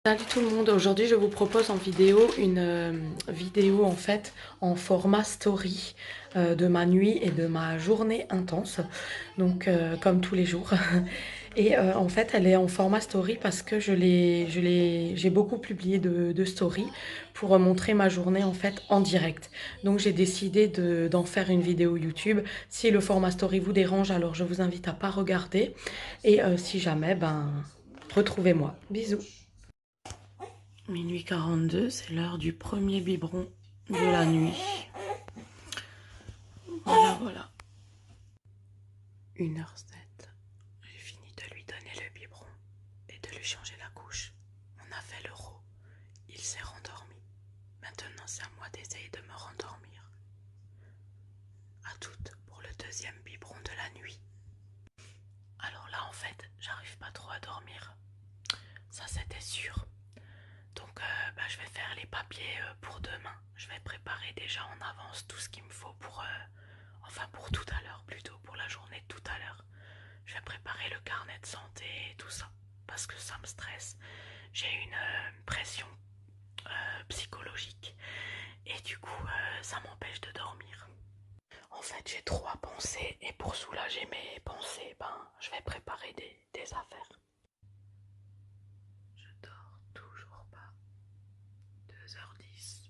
Salut tout le monde, aujourd'hui je vous propose en vidéo une vidéo en fait en format story de ma nuit et de ma journée intense, donc comme tous les jours. Et en fait elle est en format story parce que j'ai beaucoup publié de stories pour montrer ma journée en fait en direct. Donc j'ai décidé d'en faire une vidéo YouTube. Si le format story vous dérange, alors je vous invite à pas regarder. Et si jamais, ben retrouvez-moi. Bisous. Minuit 42, c'est l'heure du premier biberon de la nuit. Voilà, voilà. 1h07. J'ai fini de lui donner le biberon et de lui changer la couche. On a fait l'euro. Il s'est rendormi. Maintenant, c'est à moi d'essayer de me rendormir. À toutes pour le deuxième biberon de la nuit. Alors là, en fait, j'arrive pas trop à dormir. Ça, c'était sûr. Donc je vais faire les papiers pour demain. Je vais préparer déjà en avance tout ce qu'il me faut pour pour tout à l'heure, plutôt pour la journée de tout à l'heure. Je vais préparer le carnet de santé et tout ça parce que ça me stresse. J'ai une pression psychologique et du coup ça m'empêche de dormir. En fait, j'ai trop à penser et pour soulager mes pensées, je vais préparer des affaires. Je dors toujours pas. 2h10.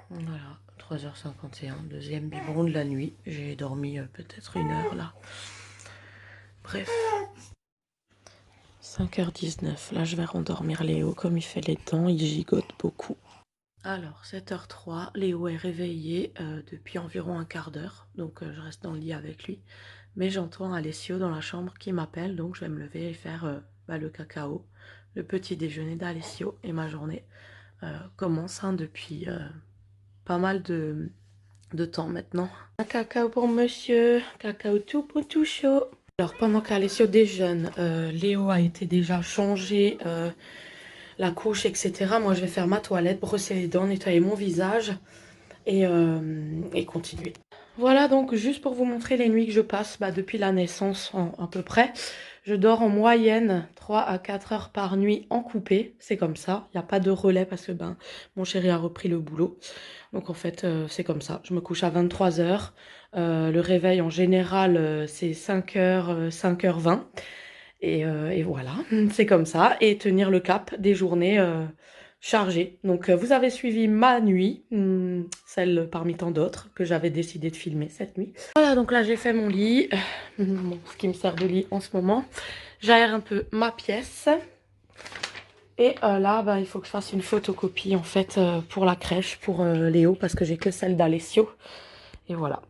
Voilà, 3h51, deuxième biberon de la nuit. J'ai dormi peut-être 1 heure là. Bref. 5h19, là je vais rendormir Léo comme il fait les dents, il gigote beaucoup. Alors 7h03, Léo est réveillé depuis environ un quart d'heure, donc je reste dans le lit avec lui. Mais j'entends Alessio dans la chambre qui m'appelle, donc je vais me lever et faire le cacao, le petit déjeuner d'Alessio. Et ma journée commence depuis pas mal de temps maintenant. Un cacao pour monsieur, cacao tout chaud. Alors pendant qu'Alessio déjeune, Léo a été déjà changé, la couche, etc. Moi je vais faire ma toilette, brosser les dents, nettoyer mon visage et continuer. Voilà donc juste pour vous montrer les nuits que je passe depuis la naissance à peu près. Je dors en moyenne 3 à 4 heures par nuit en coupé, c'est comme ça. Il n'y a pas de relais parce que mon chéri a repris le boulot. Donc en fait c'est comme ça. Je me couche à 23 heures. Le réveil en général c'est 5h, 5h20. Et voilà, c'est comme ça. Et tenir le cap des journées chargées. Donc vous avez suivi ma nuit, celle parmi tant d'autres que j'avais décidé de filmer cette nuit. Voilà, donc là j'ai fait mon lit, ce qui me sert de lit en ce moment. J'aère un peu ma pièce. Et là, il faut que je fasse une photocopie en fait pour la crèche, pour Léo, parce que j'ai que celle d'Alessio. Et voilà.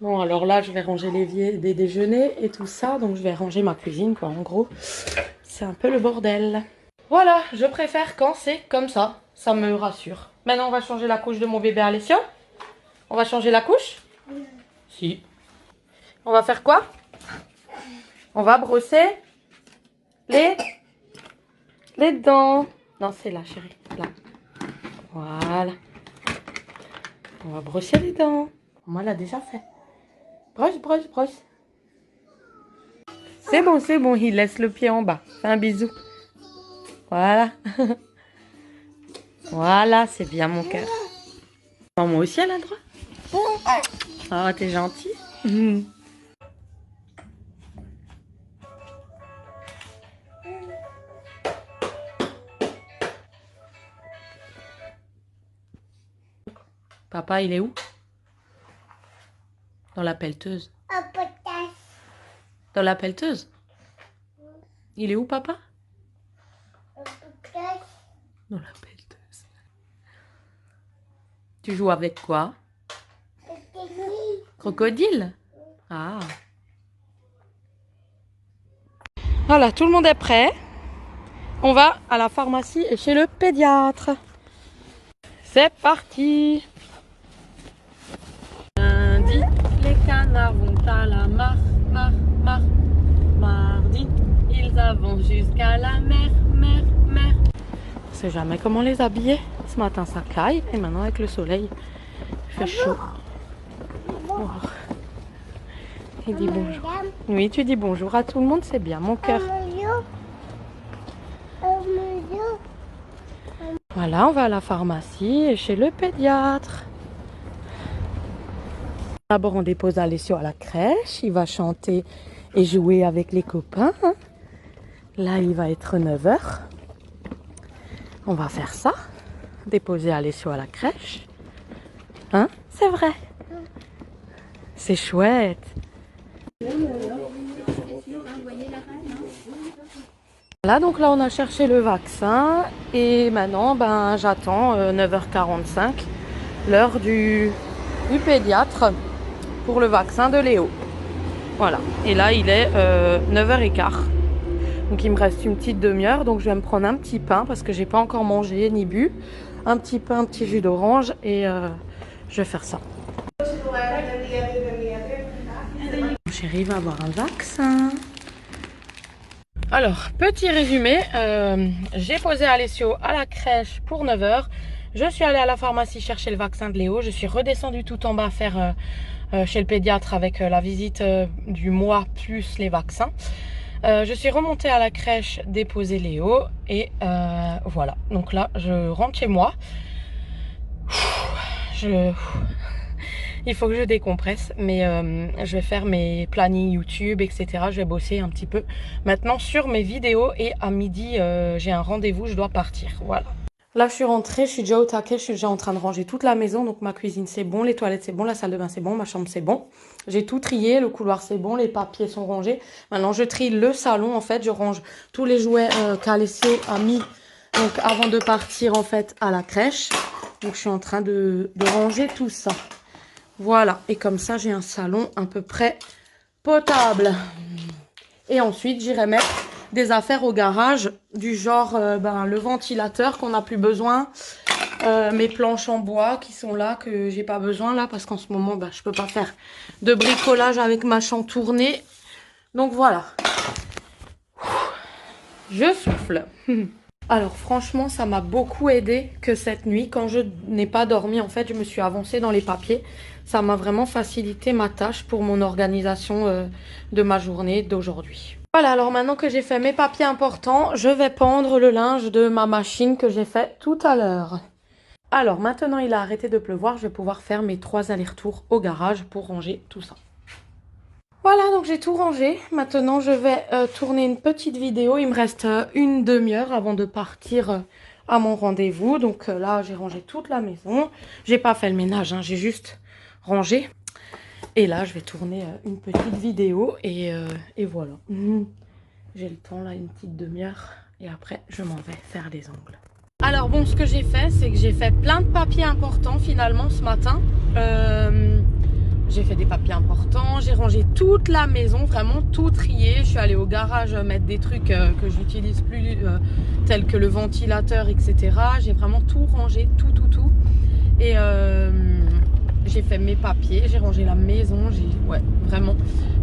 Bon, alors là, je vais ranger l'évier des déjeuners et tout ça. Donc, je vais ranger ma cuisine, quoi. En gros, c'est un peu le bordel. Voilà, je préfère quand c'est comme ça. Ça me rassure. Maintenant, on va changer la couche de mon bébé Alessio. On va changer la couche? Si. On va faire quoi? On va brosser les dents. Non, c'est là, chérie. Là. Voilà. On va brosser les dents. Moi, l'a déjà fait. Brosse, brosse, brosse. C'est bon, il laisse le pied en bas. Fais un bisou. Voilà. Voilà, c'est bien mon cœur. Moi aussi, elle a le droit. Oh, t'es gentil. Papa, il est où? Dans la pelleteuse. Dans la pelleteuse? Il est où, papa? Dans la pelleteuse. Tu joues avec quoi? Crocodile? Ah. Voilà, tout le monde est prêt. On va à la pharmacie et chez le pédiatre. C'est parti. Lundi, les canards vont à la mare. Mardi, ils avancent jusqu'à la mer. On sait jamais comment les habiller. Ce matin, ça caille et maintenant, avec le soleil, il fait chaud. Oh. Il dit bonjour. Oui, tu dis bonjour à tout le monde, c'est bien, mon cœur. Voilà, on va à la pharmacie et chez le pédiatre. D'abord, on dépose Alessio à la crèche. Il va chanter et jouer avec les copains. Là, il va être 9 h. On va faire ça. Déposer Alessio à la crèche. Hein? C'est vrai. C'est chouette. Là, donc là, on a cherché le vaccin. Et maintenant, ben, j'attends 9 h 45, l'heure du pédiatre pour le vaccin de Léo. Voilà. Et là, il est 9 h 15. Donc, il me reste une petite demi-heure. Donc, je vais me prendre un petit pain parce que j'ai pas encore mangé ni bu. Un petit pain, un petit jus d'orange et je vais faire ça. Mon chéri va avoir un vaccin. Alors, petit résumé. J'ai posé Alessio à la crèche pour 9 h. Je suis allée à la pharmacie chercher le vaccin de Léo. Je suis redescendue tout en bas faire chez le pédiatre avec la visite du mois plus les vaccins. Je suis remontée à la crèche déposer Léo et voilà. Donc là, je rentre chez moi. Il faut que je décompresse, mais je vais faire mes plannings YouTube, etc. Je vais bosser un petit peu maintenant sur mes vidéos et à midi, j'ai un rendez-vous, je dois partir. Voilà. Là, je suis rentrée, je suis déjà au taquet, je suis déjà en train de ranger toute la maison. Donc, ma cuisine, c'est bon, les toilettes, c'est bon, la salle de bain, c'est bon, ma chambre, c'est bon. J'ai tout trié, le couloir, c'est bon, les papiers sont rangés. Maintenant, je trie le salon, en fait. Je range tous les jouets qu'Alessio a mis donc, avant de partir, en fait, à la crèche. Donc, je suis en train de ranger tout ça. Voilà. Et comme ça, j'ai un salon à peu près potable. Et ensuite, j'irai mettre des affaires au garage du genre le ventilateur qu'on n'a plus besoin, mes planches en bois qui sont là que j'ai pas besoin là parce qu'en ce moment je peux pas faire de bricolage avec ma chambre tournée. Donc voilà, je souffle. Alors franchement, ça m'a beaucoup aidé que cette nuit, quand je n'ai pas dormi, en fait, je me suis avancée dans les papiers. Ça m'a vraiment facilité ma tâche pour mon organisation de ma journée d'aujourd'hui. Voilà, alors maintenant que j'ai fait mes papiers importants, je vais pendre le linge de ma machine que j'ai fait tout à l'heure. Alors maintenant, il a arrêté de pleuvoir, je vais pouvoir faire mes 3 allers-retours au garage pour ranger tout ça. Voilà, donc j'ai tout rangé. Maintenant, je vais tourner une petite vidéo. Il me reste une demi-heure avant de partir à mon rendez-vous. Donc là, j'ai rangé toute la maison. J'ai pas fait le ménage, hein, j'ai juste rangé. Et là, je vais tourner une petite vidéo et voilà. J'ai le temps là, une petite demi-heure. Et après, je m'en vais faire les ongles. Alors bon, ce que j'ai fait, c'est que j'ai fait plein de papiers importants finalement ce matin. J'ai fait des papiers importants, j'ai rangé toute la maison, vraiment tout trié. Je suis allée au garage mettre des trucs que j'utilise plus, tels que le ventilateur, etc. J'ai vraiment tout rangé, tout. Et j'ai fait mes papiers, j'ai rangé la maison, ouais, vraiment,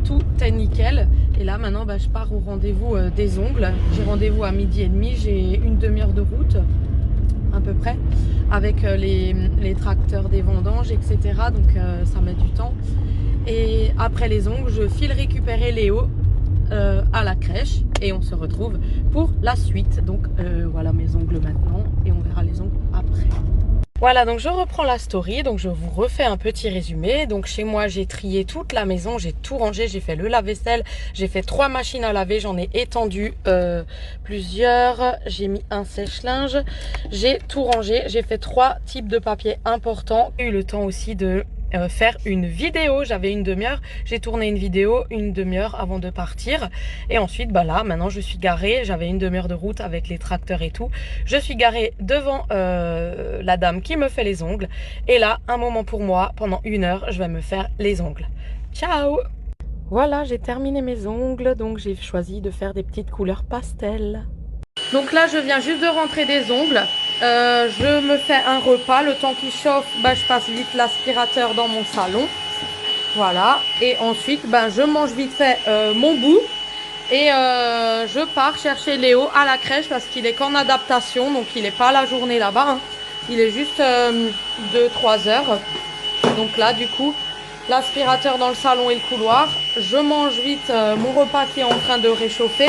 tout est nickel. Et là, maintenant, je pars au rendez-vous des ongles. J'ai rendez-vous à 12h30, j'ai une demi-heure de route, à peu près, avec les tracteurs des vendanges, etc. Donc, ça met du temps. Et après les ongles, je file récupérer Léo à la crèche et on se retrouve pour la suite. Donc, voilà mes ongles maintenant et on verra les ongles après. Voilà, donc je reprends la story, donc je vous refais un petit résumé. Donc chez moi, j'ai trié toute la maison, j'ai tout rangé, j'ai fait le lave-vaisselle, j'ai fait 3 machines à laver, j'en ai étendu plusieurs, j'ai mis un sèche-linge, j'ai tout rangé, j'ai fait 3 types de papiers importants. J'ai eu le temps aussi de faire une vidéo, j'avais une demi-heure, j'ai tourné une vidéo une demi-heure avant de partir et ensuite là maintenant je suis garée, j'avais une demi-heure de route avec les tracteurs et tout, je suis garée devant la dame qui me fait les ongles et là un moment pour moi, pendant 1 heure je vais me faire les ongles. Ciao! Voilà, j'ai terminé mes ongles, donc j'ai choisi de faire des petites couleurs pastel. Donc là, je viens juste de rentrer des ongles. Je me fais un repas. Le temps qu'il chauffe, je passe vite l'aspirateur dans mon salon. Voilà. Et ensuite, je mange vite fait mon bout. Et je pars chercher Léo à la crèche parce qu'il est qu'en adaptation. Donc, il n'est pas la journée là-bas. Hein. Il est juste 2-3 heures. Donc là, du coup, l'aspirateur dans le salon et le couloir. Je mange vite mon repas qui est en train de réchauffer.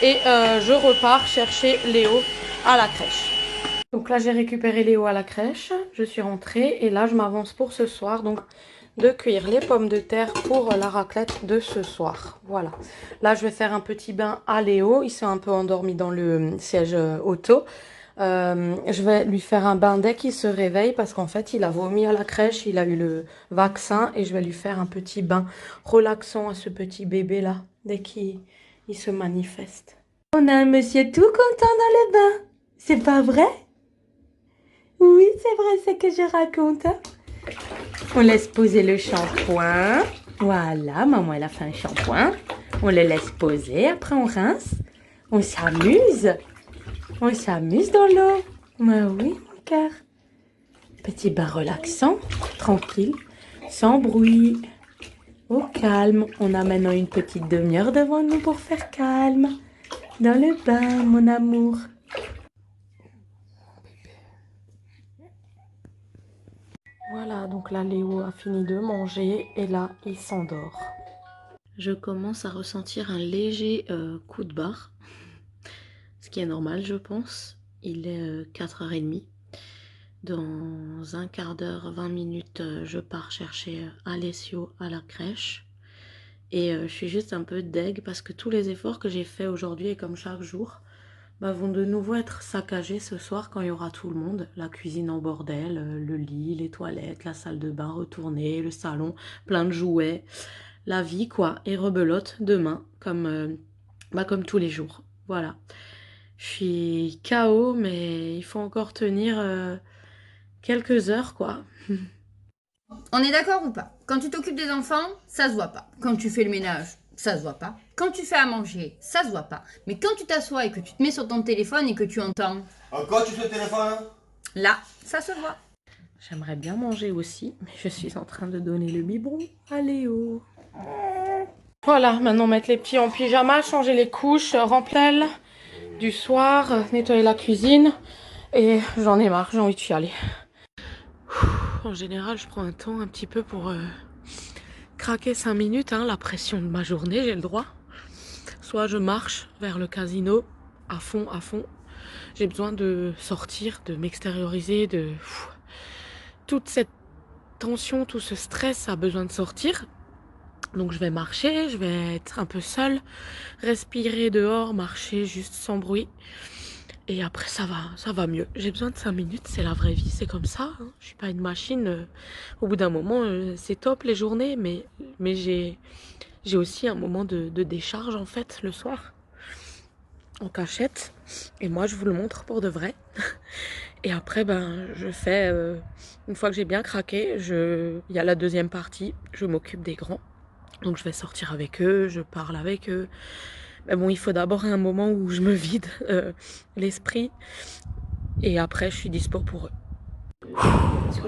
et je repars chercher Léo à la crèche. Donc là, j'ai récupéré Léo à la crèche, je suis rentrée et là, je m'avance pour ce soir. Donc, de cuire les pommes de terre pour la raclette de ce soir. Voilà. Là, je vais faire un petit bain à Léo. Il s'est un peu endormi dans le siège auto. Je vais lui faire un bain dès qu'il se réveille parce qu'en fait, il a vomi à la crèche, il a eu le vaccin et je vais lui faire un petit bain relaxant à ce petit bébé-là dès qu'il se manifeste. On a un monsieur tout content dans le bain. C'est pas vrai? Oui, c'est vrai ce que je raconte. On laisse poser le shampoing. Voilà, maman, elle a fait un shampoing. On le laisse poser, après on rince. On s'amuse. On s'amuse dans l'eau. Bah oui, mon cœur. Petit bain relaxant, tranquille, sans bruit. Au calme. On a maintenant une petite demi-heure devant nous pour faire calme. Dans le bain, mon amour. Voilà, donc là, Léo a fini de manger et là, il s'endort. Je commence à ressentir un léger coup de barre, ce qui est normal, je pense. Il est 4h30. Dans un quart d'heure, 20 minutes, je pars chercher Alessio à la crèche. Et je suis juste un peu deg parce que tous les efforts que j'ai faits aujourd'hui et comme chaque jour vont de nouveau être saccagés ce soir quand il y aura tout le monde. La cuisine en bordel, le lit, les toilettes, la salle de bain retournée, le salon, plein de jouets. La vie quoi, et rebelote demain, comme tous les jours. Voilà. Je suis KO, mais il faut encore tenir quelques heures quoi. On est d'accord ou pas? Quand tu t'occupes des enfants, ça se voit pas. Quand tu fais le ménage, ça se voit pas. Quand tu fais à manger, ça se voit pas. Mais quand tu t'assois et que tu te mets sur ton téléphone et que tu entends... Encore tu fais le téléphone? Là, ça se voit. J'aimerais bien manger aussi, mais je suis en train de donner le biberon à Léo. Voilà, maintenant mettre les petits en pyjama, changer les couches, remplir du soir, nettoyer la cuisine. Et j'en ai marre, j'ai envie de chialer. En général, je prends un temps un petit peu pour craquer 5 minutes, hein, la pression de ma journée, j'ai le droit. Soit je marche vers le casino à fond, à fond. J'ai besoin de sortir, de m'extérioriser, de... Toute cette tension, tout ce stress a besoin de sortir. Donc je vais marcher, je vais être un peu seule, respirer dehors, marcher juste sans bruit. Et après ça va mieux. J'ai besoin de 5 minutes, c'est la vraie vie, c'est comme ça. Hein. Je suis pas une machine. Au bout d'un moment, c'est top les journées, mais j'ai aussi un moment de décharge en fait le soir, en cachette. Et moi je vous le montre pour de vrai. Et après je fais, une fois que j'ai bien craqué, il y a la deuxième partie, je m'occupe des grands. Donc je vais sortir avec eux, je parle avec eux. Mais bon, il faut d'abord un moment où je me vide l'esprit. Et après, je suis dispo pour eux.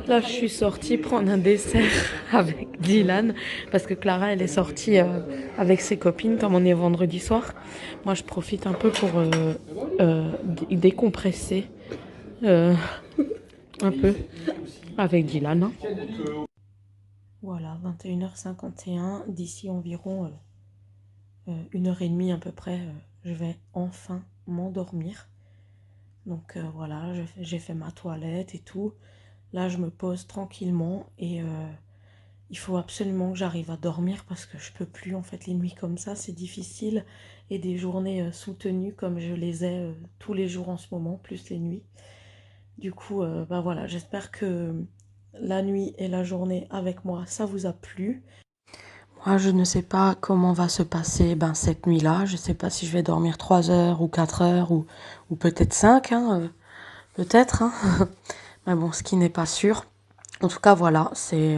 Là, je suis sortie prendre un dessert avec Dylan. Parce que Clara, elle est sortie avec ses copines, comme on est vendredi soir. Moi, je profite un peu pour décompresser un peu avec Dylan. Hein. Voilà, 21h51. D'ici environ 1h30 à peu près, je vais enfin m'endormir. Donc voilà, j'ai fait ma toilette et tout. Là, je me pose tranquillement et il faut absolument que j'arrive à dormir parce que je peux plus en fait les nuits comme ça, c'est difficile. Et des journées soutenues comme je les ai tous les jours en ce moment, plus les nuits. Du coup, voilà, j'espère que la nuit et la journée avec moi, ça vous a plu. Moi, je ne sais pas comment va se passer cette nuit-là. Je ne sais pas si je vais dormir 3 heures ou 4 heures ou peut-être 5, hein, peut-être. Hein. Mais bon, ce qui n'est pas sûr. En tout cas, voilà, c'est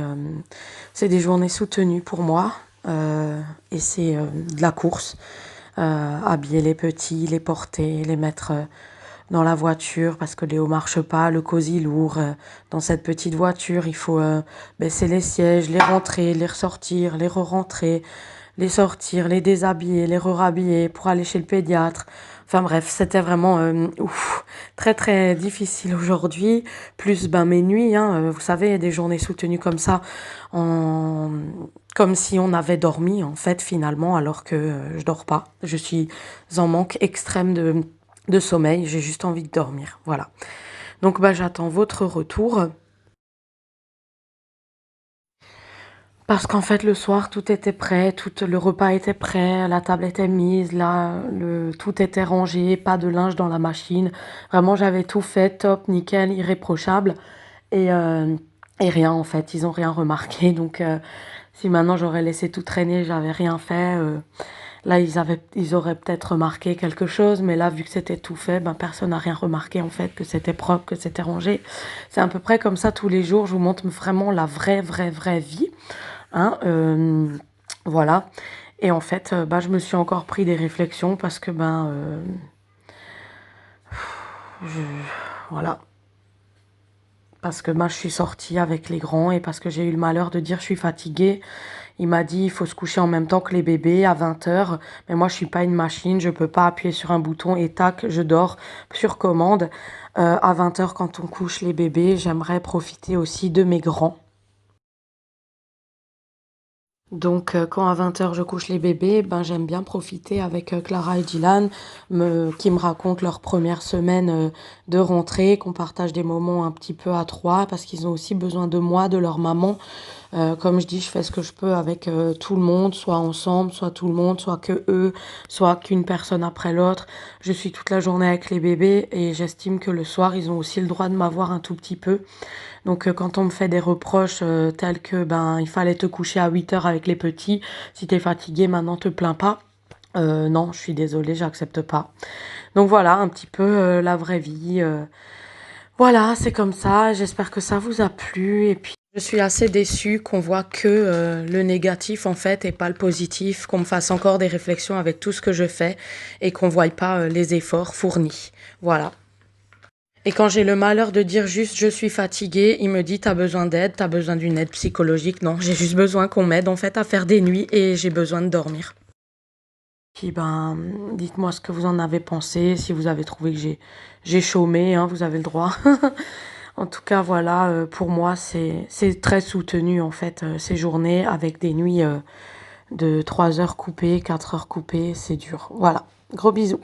des journées soutenues pour moi. Et c'est de la course. Habiller les petits, les porter, les mettre dans la voiture parce que Léo marche pas, le cosy lourd. Dans cette petite voiture, il faut baisser les sièges, les rentrer, les ressortir, les re-rentrer, les sortir, les déshabiller, les re-rhabiller pour aller chez le pédiatre. Enfin bref, c'était vraiment très très difficile aujourd'hui. Plus ben, mes nuits, hein, vous savez, des journées soutenues comme ça, en... comme si on avait dormi en fait finalement, alors que je dors pas. Je suis en manque extrême de sommeil, j'ai juste envie de dormir. Voilà. Donc bah, j'attends votre retour. Parce qu'en fait, le soir, tout était prêt, tout le repas était prêt, la table était mise, tout était rangé, pas de linge dans la machine. Vraiment, j'avais tout fait, top, nickel, irréprochable. Et, euh, et rien, en fait, ils ont rien remarqué. Donc, si maintenant j'aurais laissé tout traîner, j'avais rien fait, là, ils auraient peut-être remarqué quelque chose. Mais là, vu que c'était tout fait, ben, personne n'a rien remarqué, en fait, que c'était propre, que c'était rangé. C'est à peu près comme ça tous les jours. Je vous montre vraiment la vraie vie. Hein, voilà. Et en fait, bah, je me suis encore pris des réflexions parce que, ben, je, voilà. Parce que ben, je suis sortie avec les grands et parce que j'ai eu le malheur de dire je suis fatiguée. Il m'a dit il faut se coucher en même temps que les bébés à 20 h. Mais moi, je suis pas une machine. Je peux pas appuyer sur un bouton et tac, je dors sur commande. À 20 h, quand on couche les bébés, j'aimerais profiter aussi de mes grands. Donc, quand à 20 h je couche les bébés, ben, j'aime bien profiter avec Clara et Dylan, qui me racontent leur première semaine de rentrée, qu'on partage des moments un petit peu à trois, parce qu'ils ont aussi besoin de moi, de leur maman. Comme je dis, je fais ce que je peux avec tout le monde, soit ensemble, soit tout le monde, soit que eux, soit qu'une personne après l'autre. Je suis toute la journée avec les bébés et j'estime que le soir, ils ont aussi le droit de m'avoir un tout petit peu. Donc quand on me fait des reproches tels que ben il fallait te coucher à 8 h avec les petits, si t'es fatigué maintenant te plains pas. Non, je suis désolée, j'accepte pas. Donc voilà, un petit peu la vraie vie. Voilà, c'est comme ça. J'espère que ça vous a plu. Et puis je suis assez déçue qu'on voit que le négatif en fait et pas le positif, qu'on me fasse encore des réflexions avec tout ce que je fais et qu'on voie pas les efforts fournis. Voilà. Et quand j'ai le malheur de dire juste je suis fatiguée, il me dit t'as besoin d'aide, t'as besoin d'une aide psychologique. Non, j'ai juste besoin qu'on m'aide en fait à faire des nuits et j'ai besoin de dormir. Puis ben, dites-moi ce que vous en avez pensé, si vous avez trouvé que j'ai chômé, hein, vous avez le droit. En tout cas, voilà, pour moi, c'est très soutenu en fait ces journées avec des nuits de 3 heures coupées, 4 heures coupées, c'est dur. Voilà, gros bisous.